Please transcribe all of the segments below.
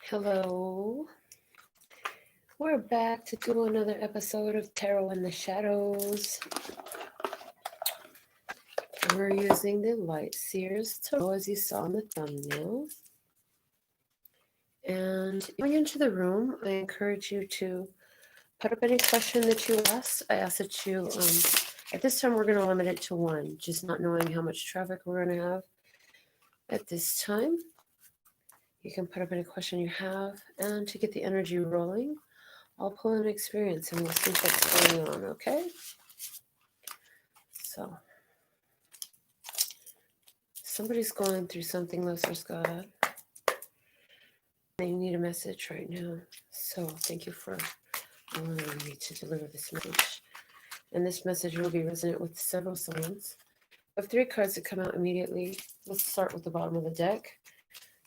Hello. We're back to do another episode of Tarot in the Shadows. We're using the Light Seers Tarot as you saw in the thumbnail. And going into the room, I encourage you to put up any question that you ask. I ask that you, at this time, we're going to limit it to one, just not knowing how much traffic we're going to have at this time. You can put up any question you have, and to get the energy rolling, I'll pull an experience and we'll see what's going on, okay? So, somebody's going through something, Listeners God. They need a message right now. So, thank you for allowing me to deliver this message. And this message will be resonant with several signs. I have 3 cards that come out immediately. Let's start with the bottom of the deck.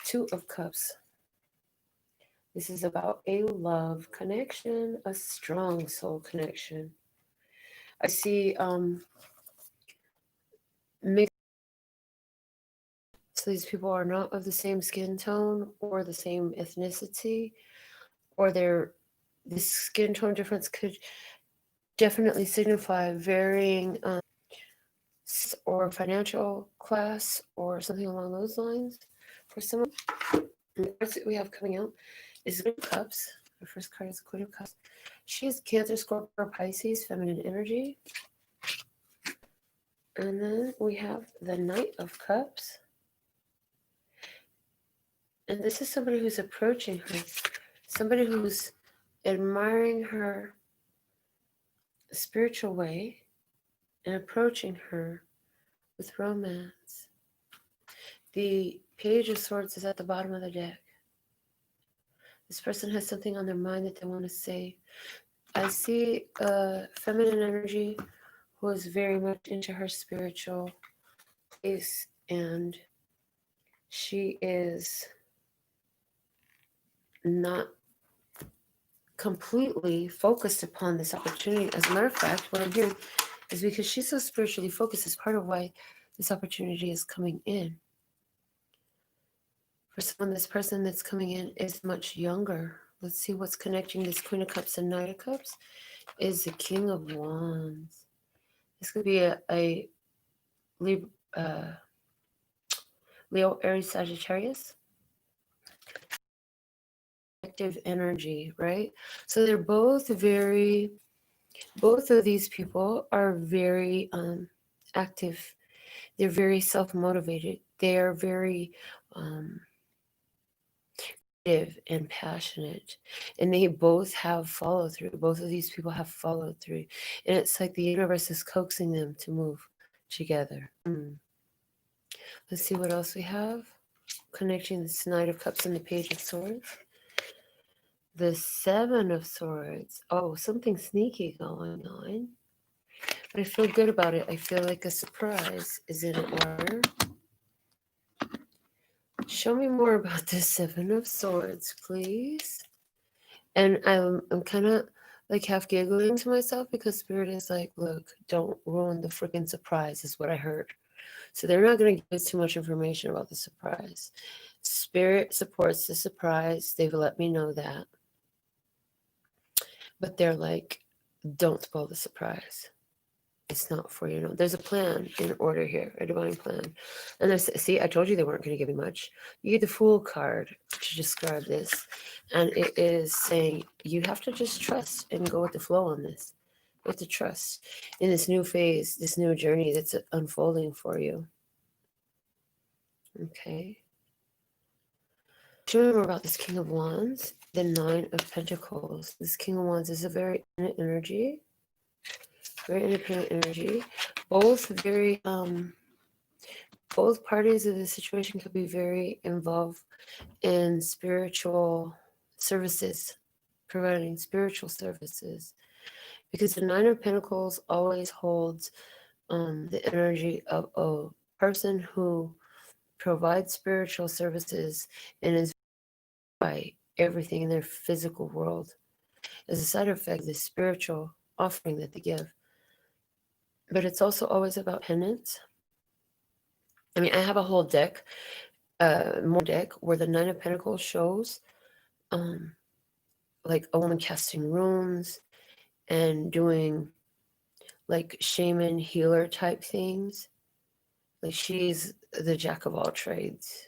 2 of Cups. This is about a love connection, a strong soul connection. I see mixed. So these people are not of the same skin tone or the same ethnicity, or this skin tone difference could definitely signify varying or financial class or something along those lines. For someone, the cards that we have coming out is Queen of Cups. The first card is the Queen of Cups. She is Cancer, Scorpio, or Pisces, feminine energy. And then we have the Knight of Cups. And this is somebody who's approaching her, somebody who's admiring her spiritual way and approaching her with romance. The Page of Swords is at the bottom of the deck. This person has something on their mind that they want to say. I see a feminine energy who is very much into her spiritual place, and she is not completely focused upon this opportunity. As a matter of fact, what I'm hearing is because she's so spiritually focused is part of why this opportunity is coming in. For someone, this person that's coming in is much younger. Let's see what's connecting this Queen of Cups and Knight of Cups is the King of Wands. This could be a Leo, Aries, Sagittarius. Active energy, right? So they're both of these people are very active. They're very self-motivated. They're very creative and passionate. And they both have follow through. Both of these people have followed through. And it's like the universe is coaxing them to move together. Let's see what else we have. Connecting this Knight of Cups and the Page of Swords. The 7 of Swords. Oh, something sneaky going on. But I feel good about it. I feel like a surprise is in order. Show me more about the 7 of Swords, please. And I'm kind of like half giggling to myself because Spirit is like, look, don't ruin the freaking surprise, is what I heard. So they're not going to give us too much information about the surprise. Spirit supports the surprise. They've let me know that. But they're like, don't spoil the surprise. It's not for you. No, there's a plan in order here, a divine plan. And see, I told you they weren't going to give you much. You get the Fool card to describe this. And it is saying you have to just trust and go with the flow on this. You have to trust in this new phase, this new journey that's unfolding for you. Okay. Show me more about this King of Wands, the 9 of Pentacles. This King of Wands is a very independent energy. Very independent energy. Both parties of the situation could be very involved in spiritual services, providing spiritual services. Because the 9 of Pentacles always holds the energy of a person who provides spiritual services and is by everything in their physical world. As a side effect, the spiritual offering that they give. But it's also always about penance. I mean, I have a whole deck, more deck, where the 9 of Pentacles shows like a woman casting runes and doing like shaman healer type things. Like she's the jack of all trades.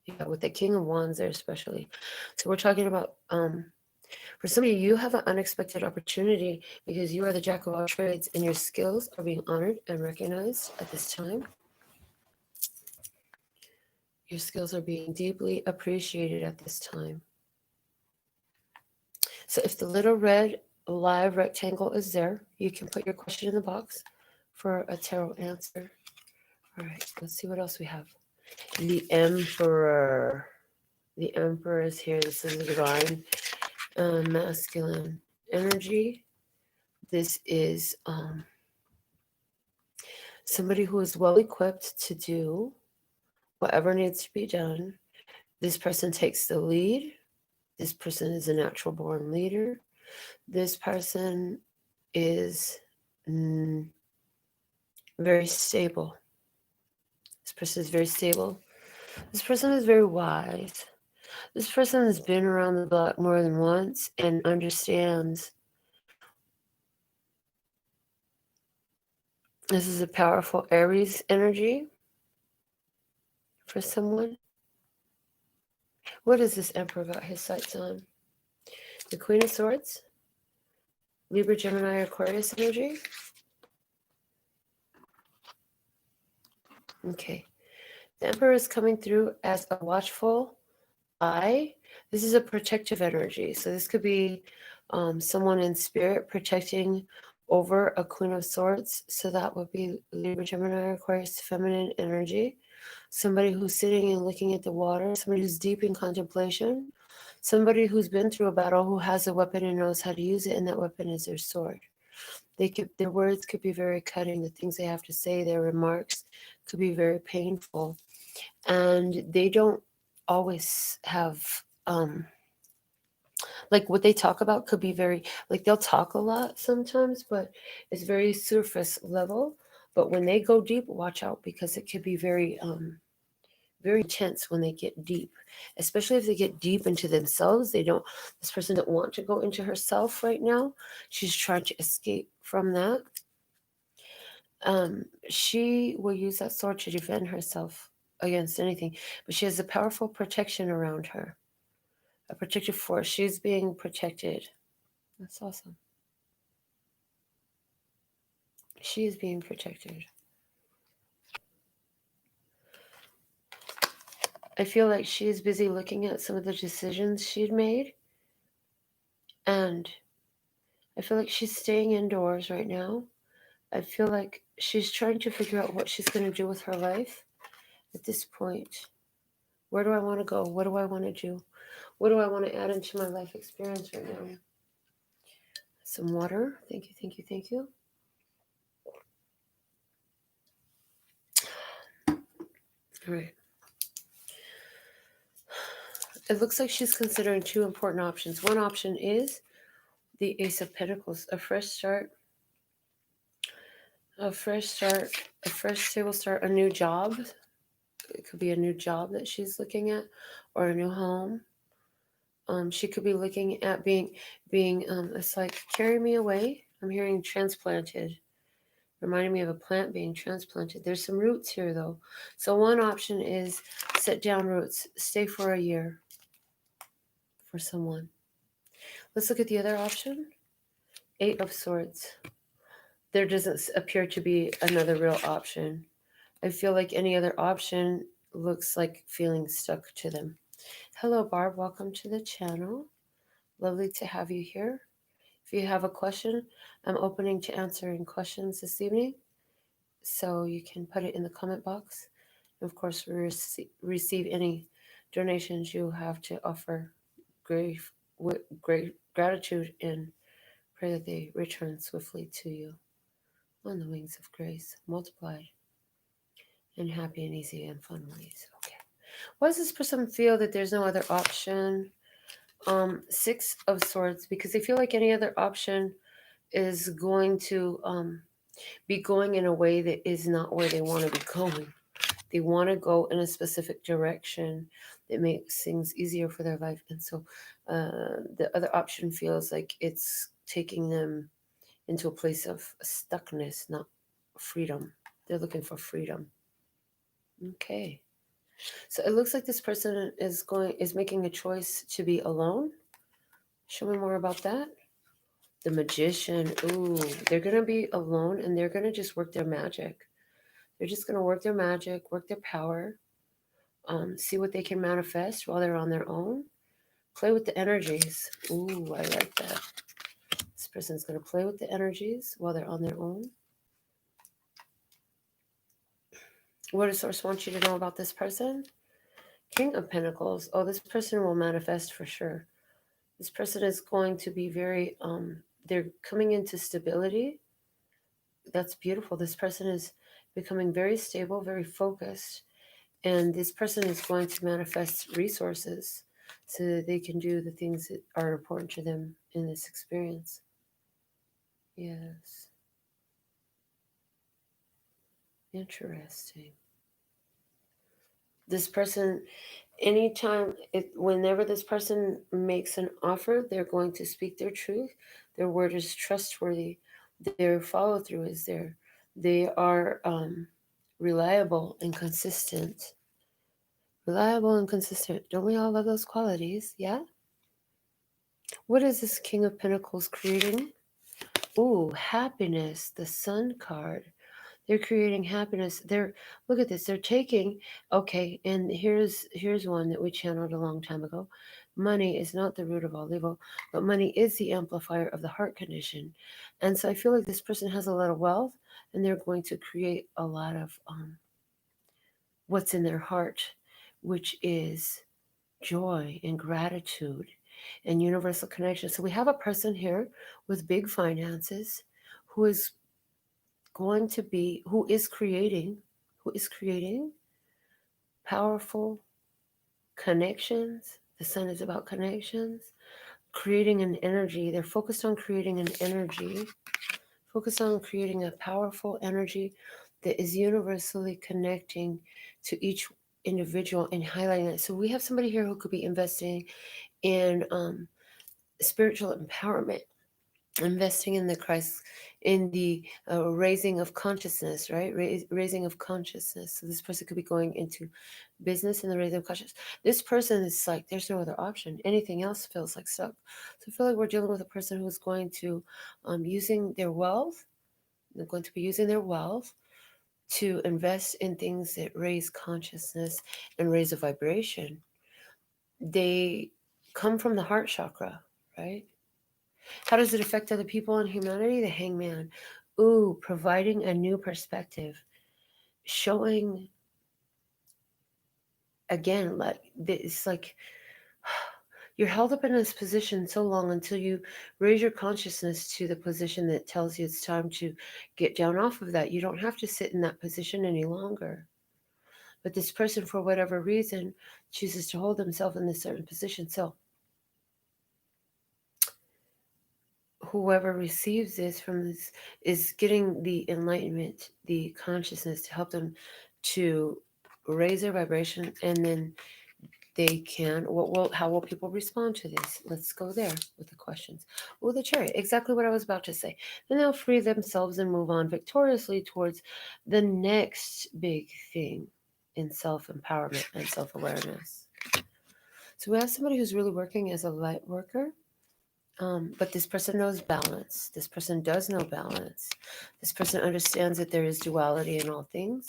Yeah, with the King of Wands there especially. So we're talking about for some of you, you have an unexpected opportunity because you are the jack of all trades and your skills are being honored and recognized at this time. Your skills are being deeply appreciated at this time. So if the little red live rectangle is there, you can put your question in the box for a tarot answer. All right, let's see what else we have. The Emperor. The Emperor is here. This is the divine masculine energy. This is somebody who is well equipped to do whatever needs to be done. This person takes the lead. This person is a natural born leader. This person is very stable. This person is very stable. This person is very wise. This person has been around the block more than once and understands. This is a powerful Aries energy for someone. What is this Emperor got his sights on? The Queen of Swords, Libra, Gemini, Aquarius energy. Okay. The Emperor is coming through as a watchful eye. This is a protective energy. So this could be someone in spirit protecting over a Queen of Swords. So that would be Libra, Gemini, Aquarius, feminine energy. Somebody who's sitting and looking at the water. Somebody who's deep in contemplation. Somebody who's been through a battle, who has a weapon and knows how to use it, and that weapon is their sword. Their words could be very cutting. The things they have to say, their remarks could be very painful. And they don't always have like what they talk about could be very, like they'll talk a lot sometimes, but it's very surface level. But when they go deep, watch out, because it could be very very intense when they get deep, especially if they get deep into themselves. This person doesn't want to go into herself right now. She's trying to escape from that. She will use that sword to defend herself against anything, but she has a powerful protection around her, a protective force. She's being protected. That's awesome. She is being protected. I feel like she is busy looking at some of the decisions she'd made, and I feel like she's staying indoors right now. I feel like she's trying to figure out what she's going to do with her life at this point. Where do I want to go? What do I want to do? What do I want to add into my life experience right now? Some water. Thank you, thank you, thank you. All right. It looks like she's considering two important options. One option is the Ace of Pentacles, a fresh start, a fresh stable start, a new job. It could be a new job that she's looking at, or a new home. She could be looking at being. It's like, carry me away. I'm hearing transplanted, reminding me of a plant being transplanted. There's some roots here though. So one option is set down roots, stay for a year for someone. Let's look at the other option. 8 of Swords. There doesn't appear to be another real option. I feel like any other option looks like feeling stuck to them. Hello, Barb. Welcome to the channel. Lovely to have you here. If you have a question, I'm opening to answering questions this evening, so you can put it in the comment box. And of course, we receive any donations you have to offer. Great gratitude, and pray that they return swiftly to you on the wings of grace, multiplied in happy and easy and fun ways. Okay. Why does this person feel that there's no other option? 6 of Swords, because they feel like any other option is going to be going in a way that is not where they want to be going. They want to go in a specific direction that makes things easier for their life. And so the other option feels like it's taking them into a place of stuckness, not freedom. They're looking for freedom. Okay. So it looks like this person is making a choice to be alone. Show me more about that. The Magician. Ooh, they're going to be alone and they're going to just work their magic. They're just going to work their magic, work their power, see what they can manifest while they're on their own. Play with the energies. Ooh, I like that. This person's going to play with the energies while they're on their own. What does Source want you to know about this person? King of Pentacles. Oh, this person will manifest for sure. This person is going to be very, they're coming into stability. That's beautiful. This person is becoming very stable, very focused. And this person is going to manifest resources so that they can do the things that are important to them in this experience. Yes. Interesting. This person, whenever this person makes an offer, they're going to speak their truth. Their word is trustworthy. Their follow through is there. They are reliable and consistent. Reliable and consistent. Don't we all love those qualities? Yeah? What is this King of Pentacles creating? Ooh, happiness, the Sun card. They're creating happiness. Look at this. They're taking, okay, and here's one that we channeled a long time ago. Money is not the root of all evil, but money is the amplifier of the heart condition. And so I feel like this person has a lot of wealth and they're going to create a lot of what's in their heart, which is joy and gratitude and universal connection. So we have a person here with big finances who is who is creating powerful connections. The Sun is about connections, creating an energy. They're focused on creating an energy, focused on creating a powerful energy that is universally connecting to each individual and highlighting it. So we have somebody here who could be investing in spiritual empowerment, investing in the Christ, in the raising of consciousness, right? Raising of consciousness. So this person could be going into business and the raising of consciousness. This person is like, there's no other option. Anything else feels like stuck. So I feel like we're dealing with a person who's going to using their wealth. They're going to be using their wealth to invest in things that raise consciousness and raise a vibration. They come from the heart chakra, right? How does it affect other people and humanity? The Hangman. Ooh, providing a new perspective. Showing, again, like it's like you're held up in this position so long until you raise your consciousness to the position that tells you it's time to get down off of that. You don't have to sit in that position any longer. But this person, for whatever reason, chooses to hold himself in this certain position. So whoever receives this from this is getting the enlightenment, the consciousness to help them to raise their vibration, and then they can. How will people respond to this? Let's go there with the questions. Oh, the Chariot, exactly what I was about to say. Then they'll free themselves and move on victoriously towards the next big thing in self-empowerment and self-awareness. So we have somebody who's really working as a light worker. But this person knows balance. This person does know balance. This person understands that there is duality in all things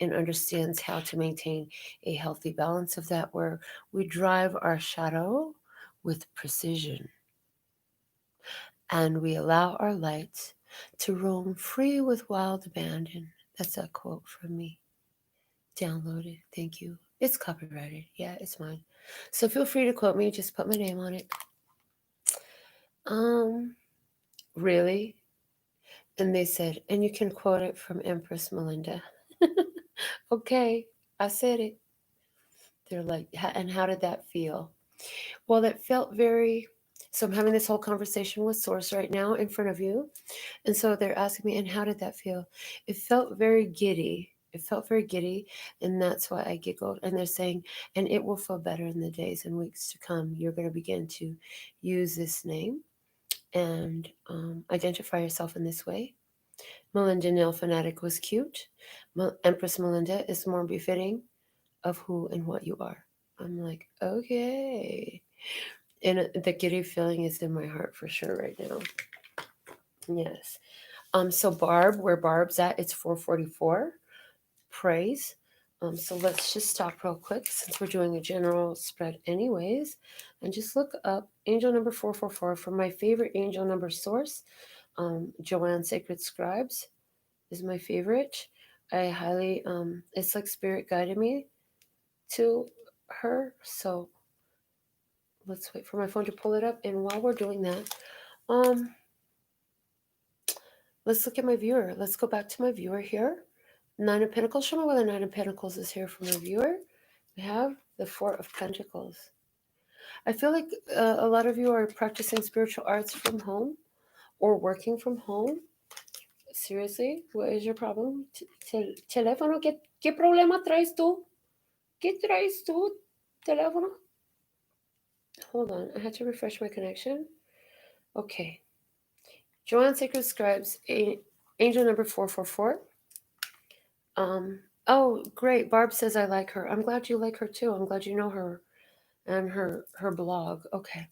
and understands how to maintain a healthy balance of that, where we drive our shadow with precision and we allow our light to roam free with wild abandon. That's a quote from me. Downloaded. Thank you. It's copyrighted. Yeah, it's mine. So feel free to quote me. Just put my name on it. Really? And they said, and you can quote it from Empress Melinda. Okay, I said it. They're like, and how did that feel? Well, it felt very. So I'm having this whole conversation with Source right now in front of you. And so they're asking me, and how did that feel? It felt very giddy. It felt very giddy, and that's why I giggled. And they're saying, and it will feel better in the days and weeks to come. You're going to begin to use this name and identify yourself in this way. Melinda NailFanatic was cute. Empress Melinda is more befitting of who and what you are. I'm like, okay. And the giddy feeling is in my heart for sure right now. Yes. So Barb, where Barb's at, it's 444. Praise. So let's just stop real quick since we're doing a general spread anyways. And just look up angel number 444 from my favorite angel number source. Joanne Sacred Scribes is my favorite. I highly, it's like spirit guided me to her. So let's wait for my phone to pull it up. And while we're doing that, let's look at my viewer. Let's go back to my viewer here. Nine of Pentacles. Show me where the Nine of Pentacles is here for my viewer. We have the Four of Pentacles. I feel like a lot of you are practicing spiritual arts from home or working from home. Seriously, what is your problem? Teléfono, ¿qué problema traes tú? ¿Qué traes tú? Teléfono? Hold on, I had to refresh my connection. Okay. Joanne Sacred Scribes, angel number 444. Oh, great. Barb says I like her. I'm glad you like her too. I'm glad you know her and her blog. Okay.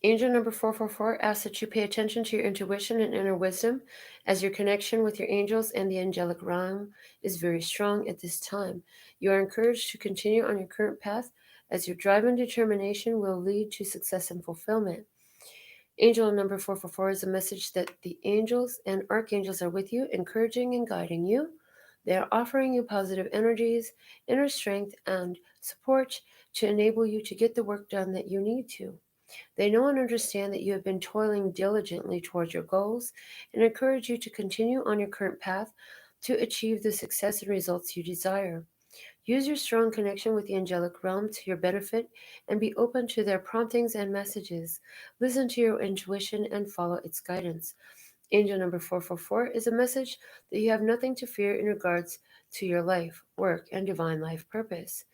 Angel number 444 asks that you pay attention to your intuition and inner wisdom as your connection with your angels and the angelic realm is very strong at this time. You are encouraged to continue on your current path as your drive and determination will lead to success and fulfillment. Angel number 444 is a message that the angels and archangels are with you, encouraging and guiding you. They are offering you positive energies, inner strength, and support to enable you to get the work done that you need to. They know and understand that you have been toiling diligently towards your goals and encourage you to continue on your current path to achieve the success and results you desire. Use your strong connection with the angelic realm to your benefit and be open to their promptings and messages. Listen to your intuition and follow its guidance. Angel number 444 is a message that you have nothing to fear in regards to your life, work, and divine life purpose.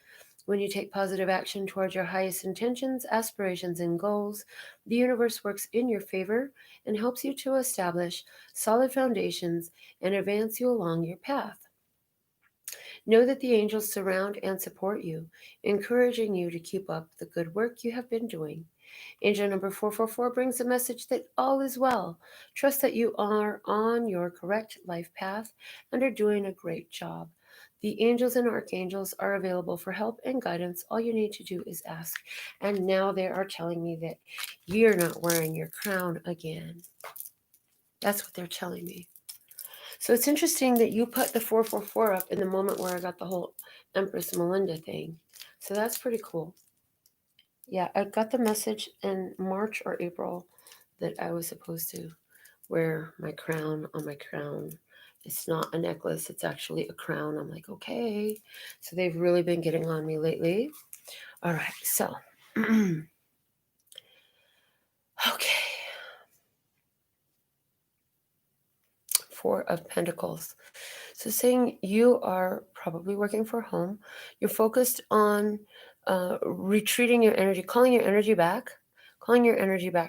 When you take positive action towards your highest intentions, aspirations, and goals, the universe works in your favor and helps you to establish solid foundations and advance you along your path. Know that the angels surround and support you, encouraging you to keep up the good work you have been doing. Angel number 444 brings a message that all is well. Trust that you are on your correct life path and are doing a great job. The angels and archangels are available for help and guidance. All you need to do is ask. And now they are telling me that you're not wearing your crown again. That's what they're telling me. So it's interesting that you put the 444 up in the moment where I got the whole Empress Melinda thing. So that's pretty cool. Yeah, I got the message in March or April that I was supposed to wear my crown on my crown. It's not a necklace, it's actually a crown. I'm like, okay. So they've really been getting on me lately. All right, so. Okay. Four of Pentacles. So saying you are probably working for home. You're focused on retreating your energy, calling your energy back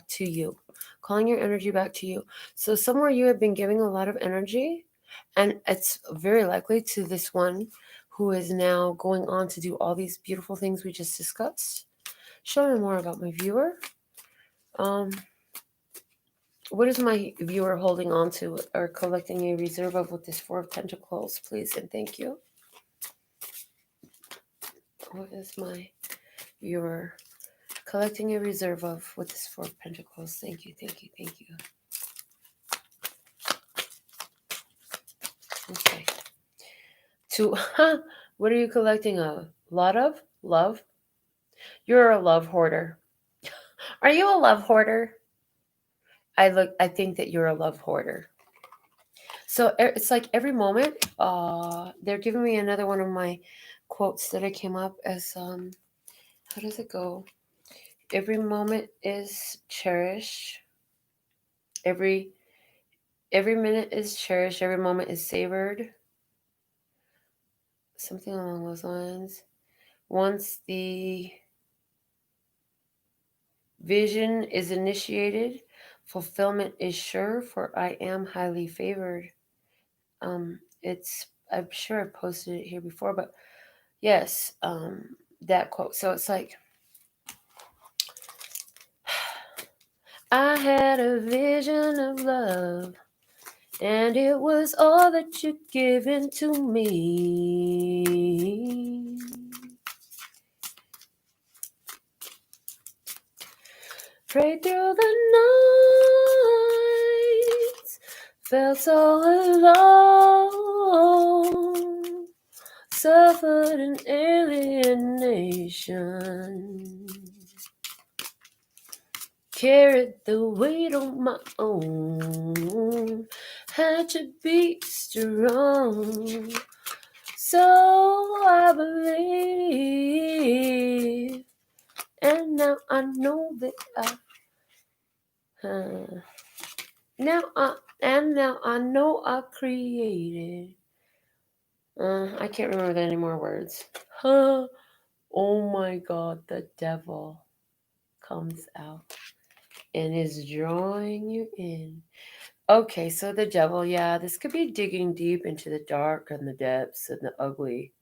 to you, calling your energy back to you. So somewhere you have been giving a lot of energy, and it's very likely to this one who is now going on to do all these beautiful things we just discussed. Show me more about my viewer. What is my viewer holding on to or collecting a reserve of with this Four of Pentacles, please, and thank you. What is my viewer collecting a reserve of with this Four of Pentacles? Thank you, thank you, thank you. Okay. What are you collecting a lot of? Love? You're a love hoarder. Are you a love hoarder? I think that you're a love hoarder. So it's like every moment, they're giving me another one of my quotes that I came up as, how does it go? Every moment is cherished. Every Every minute is cherished. Every moment is savored. Something along those lines. Once the vision is initiated, fulfillment is sure, for I am highly favored. I'm sure I've posted it here before, but yes, that quote. So it's like, I had a vision of love, and it was all that you've given to me. Prayed through the nights, felt so alone, suffered an alienation, carried the weight on my own, had to be strong. So I believe, and now I know that now I know I created. I can't remember any more words. Oh my God, the devil comes out and is drawing you in. Okay, so the devil, yeah, this could be digging deep into the dark and the depths and the ugly.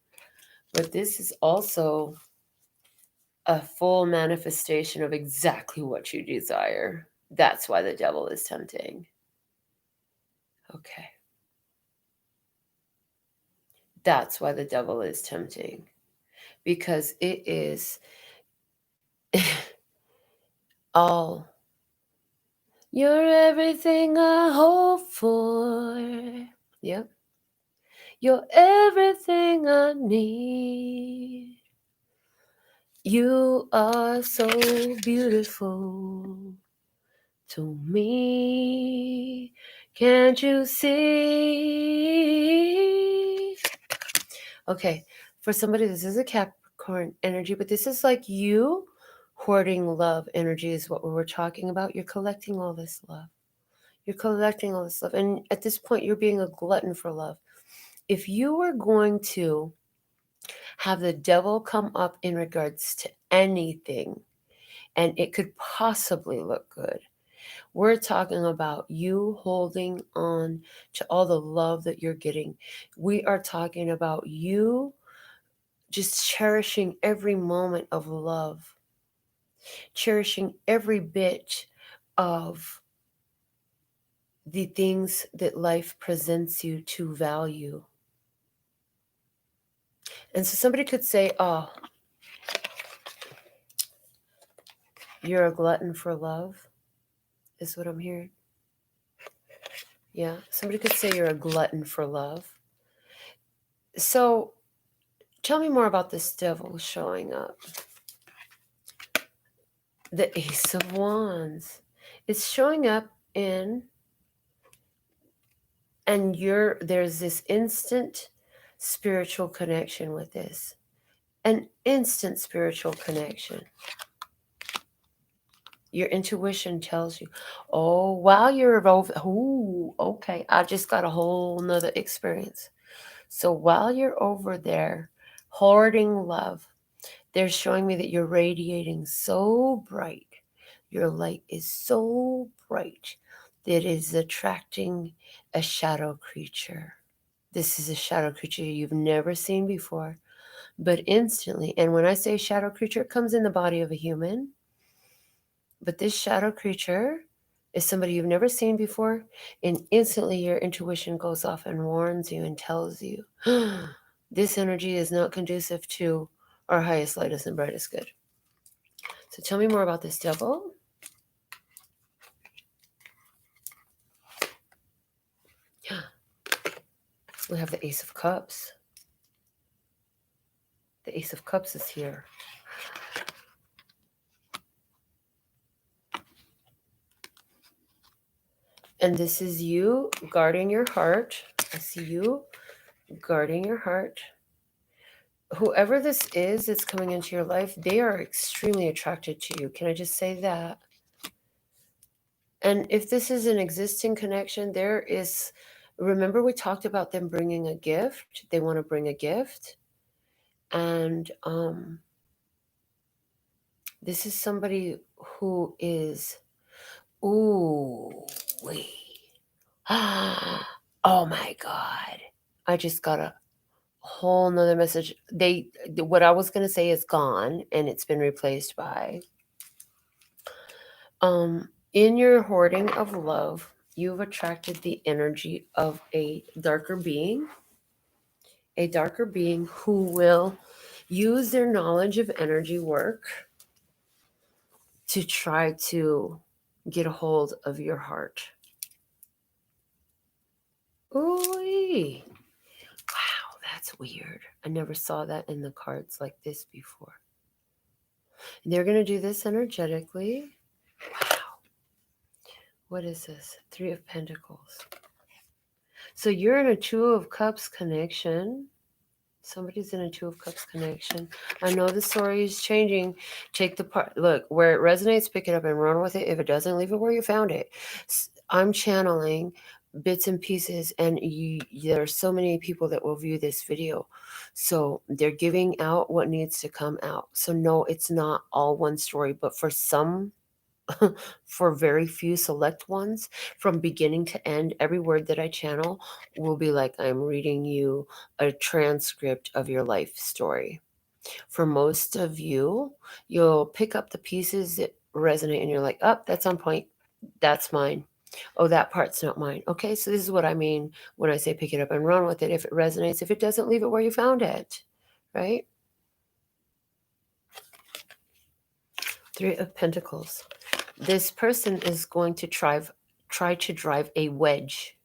But this is also a full manifestation of exactly what you desire. That's why the devil is tempting. Okay. That's why the devil is tempting. Because it is all. You're everything I hope for. Yep. You're everything I need. You are so beautiful to me. Can't you see? Okay, for somebody, this is a Capricorn energy, but this is like you hoarding love energy is what we were talking about. You're collecting all this love. You're collecting all this love. And at this point, you're being a glutton for love. If you were going to have the devil come up in regards to anything, and it could possibly look good, we're talking about you holding on to all the love that you're getting. We are talking about you just cherishing every moment of love, cherishing every bit of the things that life presents you to value. And so somebody could say, oh, you're a glutton for love, is what I'm hearing. Yeah, somebody could say you're a glutton for love. So tell me more about this devil showing up. The Ace of Wands. It's showing up in, and there's this instant spiritual connection with this. An instant spiritual connection. Your intuition tells you, oh, while you're over, ooh, okay, I just got a whole nother experience. So while you're over there hoarding love, they're showing me that you're radiating so bright. Your light is so bright that it is attracting a shadow creature. This is a shadow creature you've never seen before, but instantly, and when I say shadow creature, it comes in the body of a human. But this shadow creature is somebody you've never seen before, and instantly your intuition goes off and warns you and tells you, this energy is not conducive to our highest, lightest, and brightest good. So tell me more about this devil. We have the Ace of Cups. The Ace of Cups is here. And this is you guarding your heart. I see you guarding your heart. Whoever this is that's coming into your life, they are extremely attracted to you. Can I just say that? And if this is an existing connection, remember we talked about them bringing a gift. They want to bring a gift. And this is somebody who is, ooh, wait. Oh my God. I just got a whole nother message. What I was going to say is gone and it's been replaced by, in your hoarding of love, you've attracted the energy of a darker being who will use their knowledge of energy work to try to get a hold of your heart. Ooh, wow, that's weird. I never saw that in the cards like this before. And they're going to do this energetically. Wow. What is this? 3 of Pentacles. So you're in a 2 of Cups connection. Somebody's in a 2 of Cups connection. I know the story is changing. Take the part. Look, where it resonates, pick it up and run with it. If it doesn't, leave it where you found it. I'm channeling bits and pieces, and there are so many people that will view this video. So they're giving out what needs to come out. So no, it's not all one story, but for some, for very few select ones, from beginning to end, every word that I channel will be like I'm reading you a transcript of your life story. For most of you, you'll pick up the pieces that resonate and you're like, oh, that's on point. That's mine. Oh, that part's not mine. Okay, so this is what I mean when I say pick it up and run with it. If it resonates, if it doesn't, leave it where you found it, right? 3 of Pentacles. This person is going to try to drive a wedge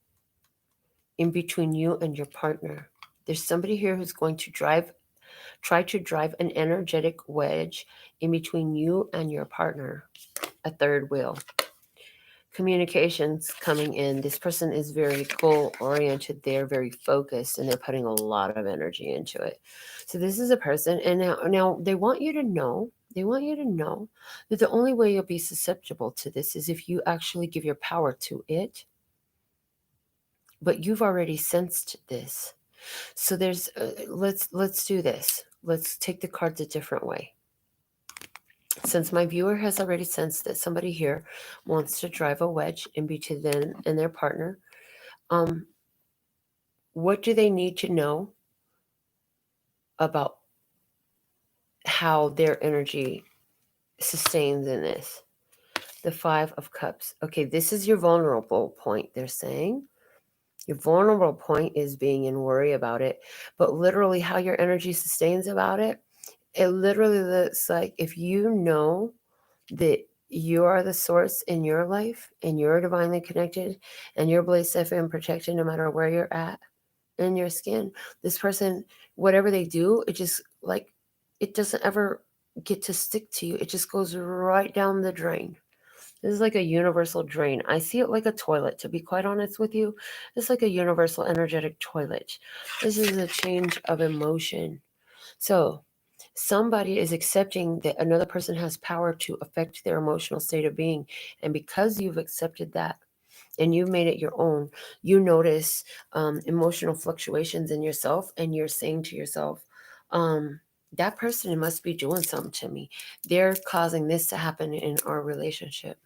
in between you and your partner. There's somebody here who's going to try to drive an energetic wedge in between you and your partner. A third wheel. Communications coming in. This person is very goal-oriented. They're very focused, and they're putting a lot of energy into it. So this is a person, and now they want you to know, that the only way you'll be susceptible to this is if you actually give your power to it. But you've already sensed this. So there's, let's do this. Let's take the cards a different way. Since my viewer has already sensed that somebody here wants to drive a wedge in between them and their partner, what do they need to know about how their energy sustains in this? The 5 of Cups. Okay, this is your vulnerable point, they're saying. Your vulnerable point is being in worry about it, but literally how your energy sustains about it, it literally looks like if you know that you are the source in your life and you're divinely connected and you're blessed, safe, and protected no matter where you're at in your skin. This person, whatever they do, it just like, it doesn't ever get to stick to you. It just goes right down the drain. This is like a universal drain. I see it like a toilet, to be quite honest with you. It's like a universal energetic toilet. This is a change of emotion. So somebody is accepting that another person has power to affect their emotional state of being. And because you've accepted that and you've made it your own, you notice emotional fluctuations in yourself, and you're saying to yourself, that person must be doing something to me. They're causing this to happen in our relationship.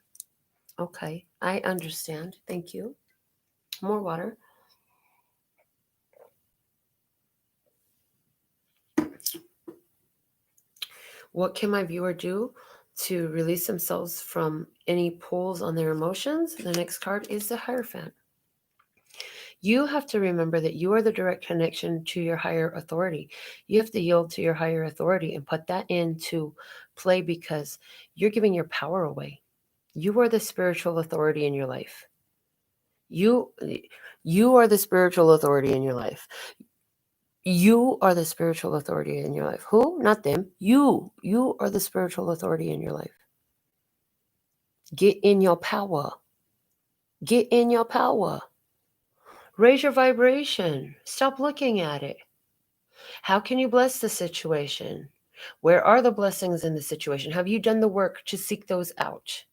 Okay, I understand. Thank you. More water. What can my viewer do to release themselves from any pulls on their emotions? The next card is the Hierophant. You have to remember that you are the direct connection to your higher authority. You have to yield to your higher authority and put that into play, because you're giving your power away. You are the spiritual authority in your life. You are the spiritual authority in your life. You are the spiritual authority in your life. Who? Not them. You are the spiritual authority in your life. Get in your power. Get in your power. Raise your vibration. Stop looking at it. How can you bless the situation? Where are the blessings in the situation? Have you done the work to seek those out?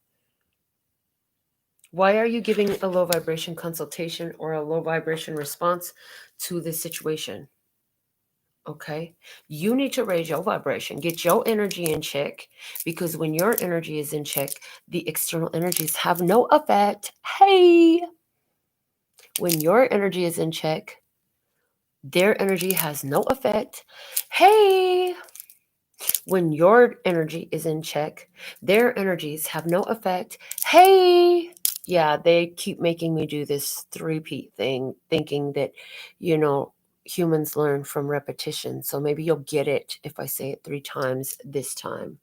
Why are you giving a low vibration consultation or a low vibration response to this situation? Okay. You need to raise your vibration, get your energy in check, because when your energy is in check, the external energies have no effect. Hey, when your energy is in check, their energy has no effect. Hey, when your energy is in check, their energies have no effect. Hey, yeah, they keep making me do this three-peat thing, thinking that, humans learn from repetition. So maybe you'll get it if I say it 3 times this time.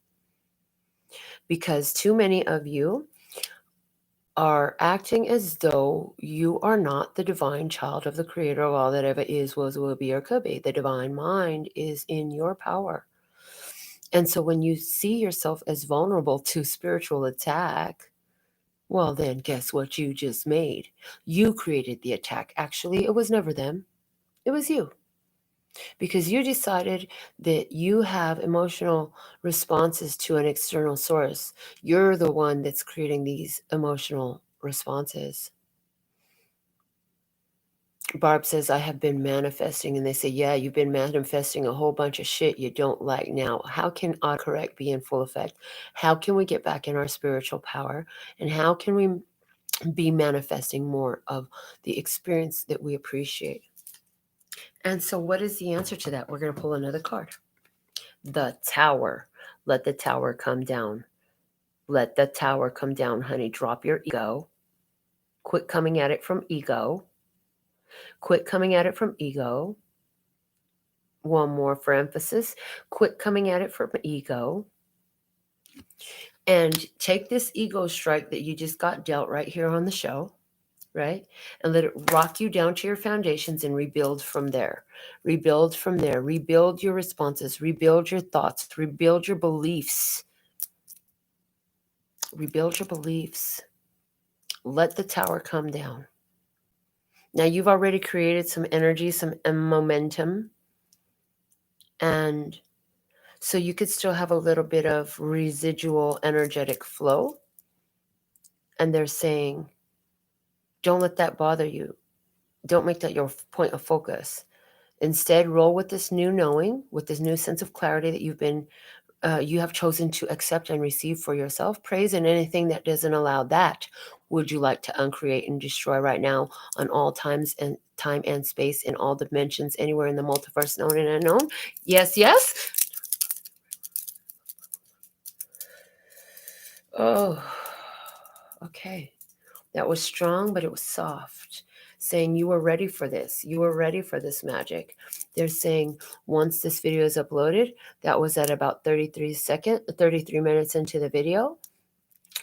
Because too many of you are acting as though you are not the divine child of the creator of all that ever is, was, will be, or could be. The divine mind is in your power. And so when you see yourself as vulnerable to spiritual attack, well, then guess what you just made? You created the attack. Actually, it was never them. It was you. Because you decided that you have emotional responses to an external source. You're the one that's creating these emotional responses. Barb says, I have been manifesting. And they say, yeah, you've been manifesting a whole bunch of shit you don't like now. How can autocorrect be in full effect? How can we get back in our spiritual power? And how can we be manifesting more of the experience that we appreciate? And so what is the answer to that? We're going to pull another card. The Tower. Let the tower come down. Let the tower come down, honey. Drop your ego. Quit coming at it from ego. Quit coming at it from ego. One more for emphasis. Quit coming at it from ego. And take this ego strike that you just got dealt right here on the show, right? And let it rock you down to your foundations and rebuild from there. Rebuild from there. Rebuild your responses. Rebuild your thoughts. Rebuild your beliefs. Rebuild your beliefs. Let the tower come down. Now, you've already created some energy, some momentum. And so you could still have a little bit of residual energetic flow. And they're saying, don't let that bother you. Don't make that your point of focus. Instead, roll with this new knowing, with this new sense of clarity that you have chosen to accept and receive for yourself. Praise and anything that doesn't allow that, would you like to uncreate and destroy right now on all times and time and space in all dimensions, anywhere in the multiverse, known and unknown? Yes, yes. Oh, okay. That was strong, but it was soft. Saying you were ready for this. You were ready for this magic. They're saying once this video is uploaded, that was at about 33 minutes into the video,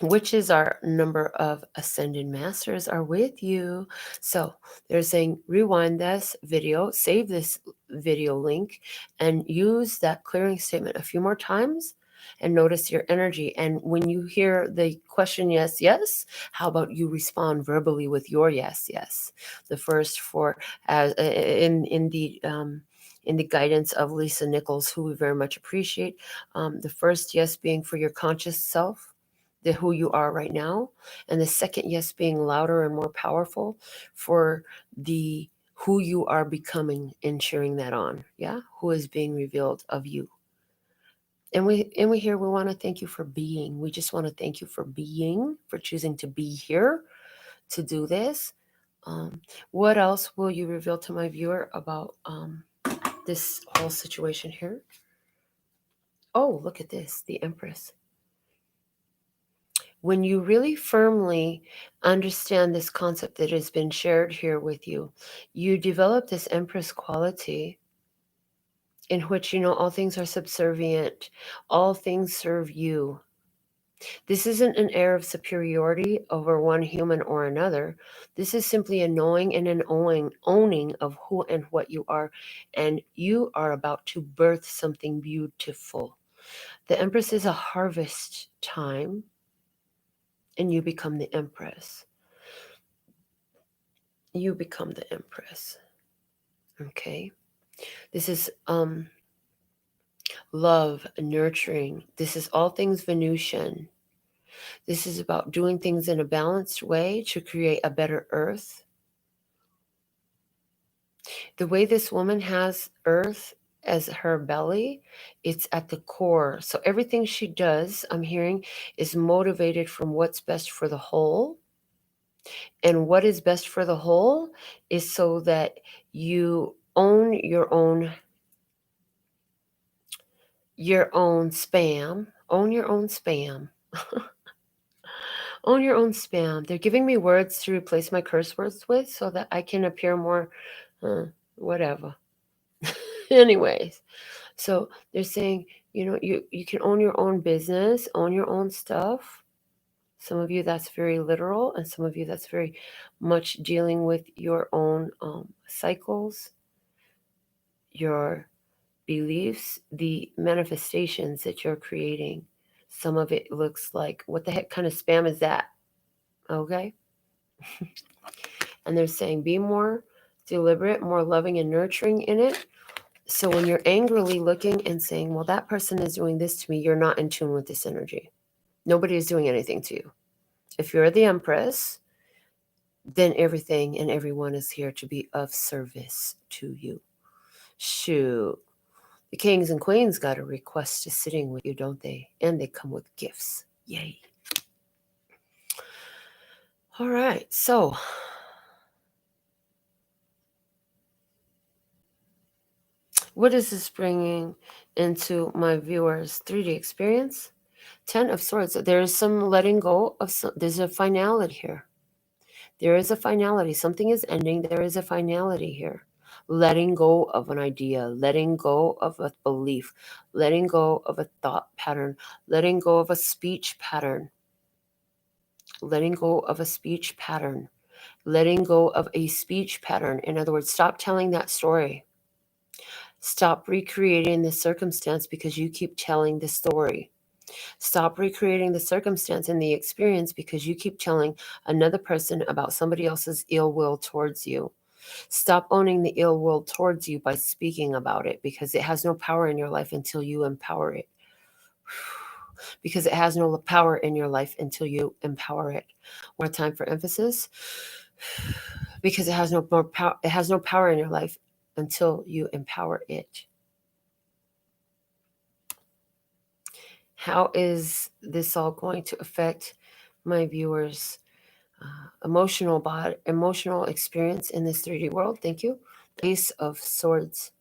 which is our number of ascended masters are with you. So they're saying rewind this video, save this video link, and use that clearing statement a few more times and notice your energy. And when you hear the question, yes, yes, how about you respond verbally with your yes, yes? The first for as in the guidance of Lisa Nichols, who we very much appreciate. The first yes being for your conscious self, the who you are right now, and the second yes being louder and more powerful for the who you are becoming and cheering that on. Yeah, who is being revealed of you. And we here, we want to thank you for being. We just want to thank you for being, for choosing to be here to do this. What else will you reveal to my viewer about this whole situation here? Oh, look at this, the Empress. When you really firmly understand this concept that has been shared here with you, you develop this Empress quality in which, all things are subservient, all things serve you. This isn't an air of superiority over one human or another. This is simply a knowing and an owning of who and what you are, and you are about to birth something beautiful. The Empress is a harvest time, and you become the Empress. You become the Empress. Okay. This is love, nurturing. This is all things Venusian. This is about doing things in a balanced way to create a better earth. The way this woman has earth as her belly, it's at the core. So everything she does, I'm hearing, is motivated from what's best for the whole. And what is best for the whole is so that you own your own spam. Own your own spam. Own your own spam. They're giving me words to replace my curse words with so that I can appear more whatever. Anyways, so they're saying, you can own your own business, own your own stuff. Some of you, that's very literal, and some of you, that's very much dealing with your own cycles, your beliefs, the manifestations that you're creating. Some of it looks like, what the heck kind of spam is that? Okay. And they're saying, be more deliberate, more loving and nurturing in it. So when you're angrily looking and saying, well, that person is doing this to me, you're not in tune with this energy. Nobody is doing anything to you. If you're the Empress, then everything and everyone is here to be of service to you. Shoot. The kings and queens got a request to sitting with you, don't they? And they come with gifts. Yay. All right. So what is this bringing into my viewers' 3D experience? 10 of Swords. There is some letting go of there's a finality here. There is a finality. Something is ending. There is a finality here. Letting go of an idea, letting go of a belief, letting go of a thought pattern, letting go of a speech pattern, letting go of a speech pattern, letting go of a speech pattern. In other words, stop telling that story. Stop recreating the circumstance because you keep telling the story. Stop recreating the circumstance and the experience because you keep telling another person about somebody else's ill will towards you. Stop owning the ill will towards you by speaking about it because it has no power in your life until you empower it. Because it has no power in your life until you empower it. One more time for emphasis. Because it has no more power. It has no power in your life until you empower it. How is this all going to affect my viewers' emotional experience in this 3D world? Thank you. Ace of Swords.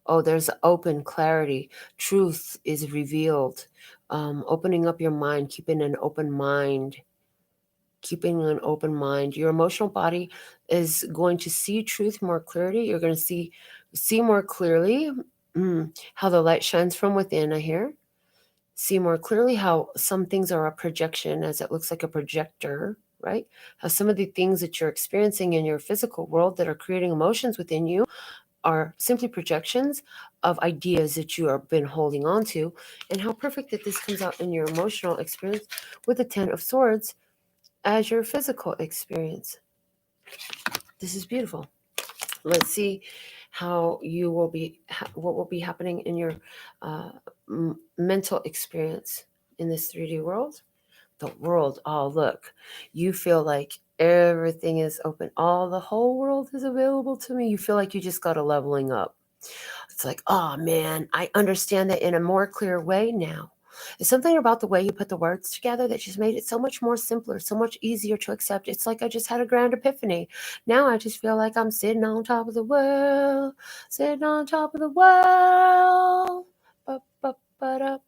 Oh, there's open clarity. Truth is revealed. Opening up your mind, keeping an open mind. Keeping an open mind. Your emotional body is going to see truth more clearly. You're going to see more clearly how the light shines from within, I hear. See more clearly how some things are a projection, as it looks like a projector, right? How some of the things that you're experiencing in your physical world that are creating emotions within you are simply projections of ideas that you have been holding on to, and how perfect that this comes out in your emotional experience with the 10 of Swords as your physical experience. This is beautiful. Let's see how you will be, what will be happening in your mental experience in this 3D world. The world, oh, look, you feel like everything is open. The whole world is available to me. You feel like you just got a leveling up. It's like, oh man, I understand that in a more clear way now. It's something about the way you put the words together that just made it so much more simpler, so much easier to accept. It's like I just had a grand epiphany. Now I just feel like I'm sitting on top of the world, sitting on top of the world. Up.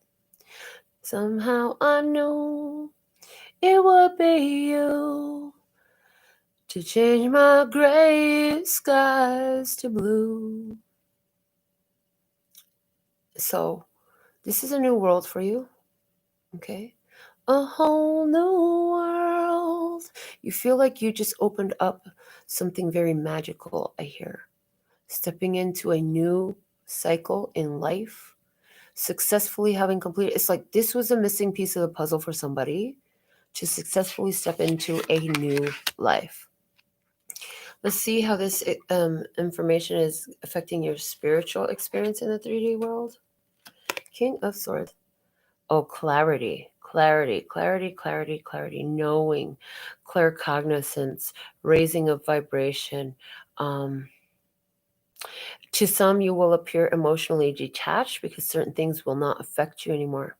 Somehow I knew it would be you to change my gray skies to blue. So this is a new world for you, okay? A whole new world. You feel like you just opened up something very magical, I hear. Stepping into a new cycle in life, successfully having completed. It's like this was a missing piece of the puzzle for somebody to successfully step into a new life. Let's see how this information is affecting your spiritual experience in the 3D world. King of Swords. Oh, clarity. clarity, clarity, clarity, clarity, knowing, claircognizance, raising of vibration. To some, you will appear emotionally detached because certain things will not affect you anymore.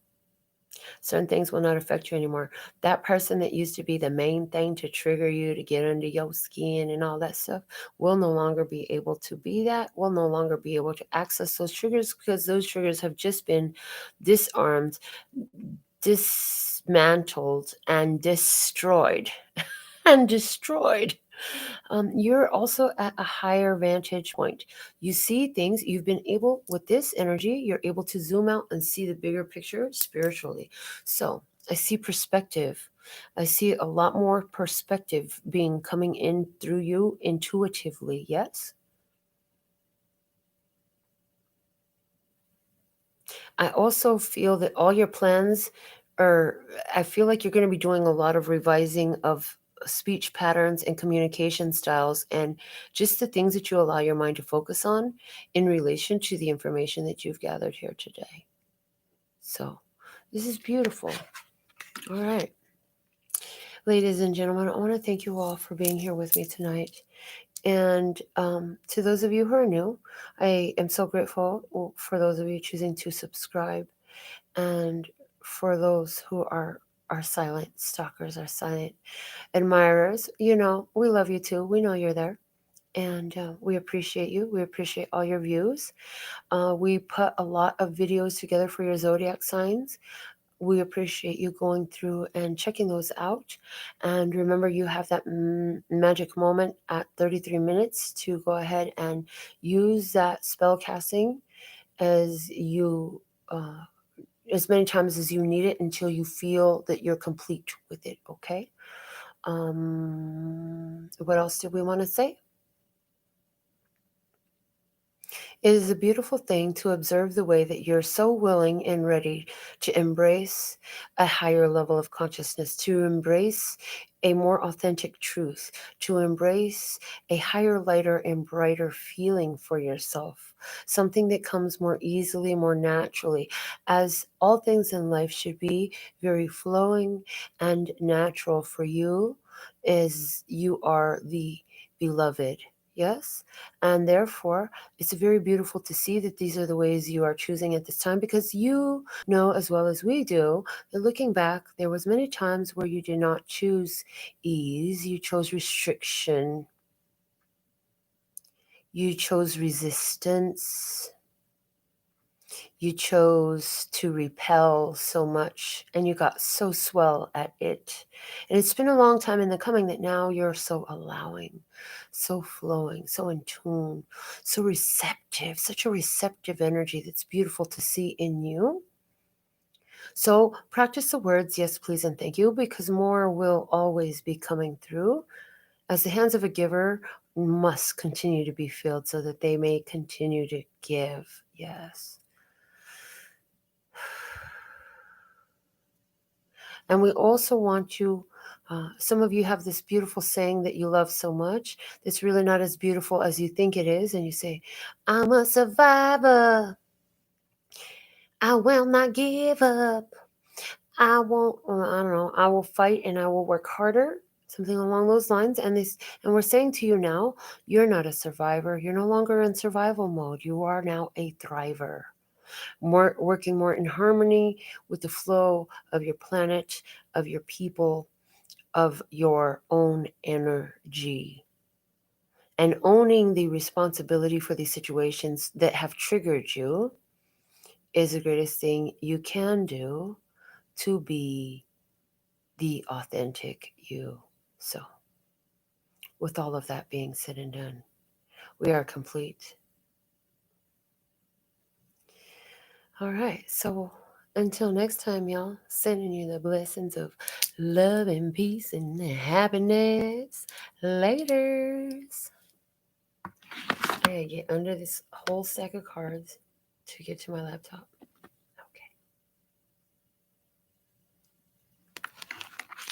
Certain things will not affect you anymore. That person that used to be the main thing to trigger you, to get under your skin and all that stuff, will no longer be able to be that, will no longer be able to access those triggers because those triggers have just been disarmed, dismantled, and destroyed. And destroyed. You're also at a higher vantage point. You see things, you've been able, with this energy, you're able to zoom out and see the bigger picture spiritually. So I see perspective. I see a lot more perspective being coming in through you intuitively. Yes. I also feel that all your plans are, I feel like you're going to be doing a lot of revising of speech patterns and communication styles and just the things that you allow your mind to focus on in relation to the information that you've gathered here today. So this is beautiful. All right. Ladies and gentlemen, I want to thank you all for being here with me tonight. And to those of you who are new, I am so grateful for those of you choosing to subscribe. And for those who are our silent stalkers, our silent admirers, you know, we love you too. We know you're there. And we appreciate you. We appreciate all your views. We put a lot of videos together for your zodiac signs. We appreciate you going through and checking those out. And remember, you have that magic moment at 33 minutes to go ahead and use that spell casting as you as many times as you need it until you feel that you're complete with it. Okay. What else did we want to say? It is a beautiful thing to observe the way that you're so willing and ready to embrace a higher level of consciousness, to embrace a more authentic truth, to embrace a higher, lighter, and brighter feeling for yourself, something that comes more easily, more naturally, as all things in life should be very flowing and natural for you, as you are the beloved. Yes. And therefore, it's very beautiful to see that these are the ways you are choosing at this time, because you know as well as we do that looking back, there was many times where you did not choose ease, you chose restriction, you chose resistance, you chose to repel so much, and you got so swell at it. And it's been a long time in the coming that now you're so allowing, so flowing, so in tune, so receptive, such a receptive energy that's beautiful to see in you. So practice the words yes, please, and thank you, because more will always be coming through, as the hands of a giver must continue to be filled so that they may continue to give. Yes. And we also want you, some of you have this beautiful saying that you love so much that's really not as beautiful as you think it is. And you say, I'm a survivor. I will not give up. I won't, I don't know, I will fight and I will work harder. Something along those lines. And we're saying to you now, you're not a survivor. You're no longer in survival mode. You are now a thriver. More working more in harmony with the flow of your planet, of your people, of your own energy, and owning the responsibility for these situations that have triggered you is the greatest thing you can do to be the authentic you. So, with all of that being said and done, we are complete. All right. So, until next time, y'all, sending you the blessings of love and peace and happiness. Laters. I gotta get under this whole stack of cards to get to my laptop.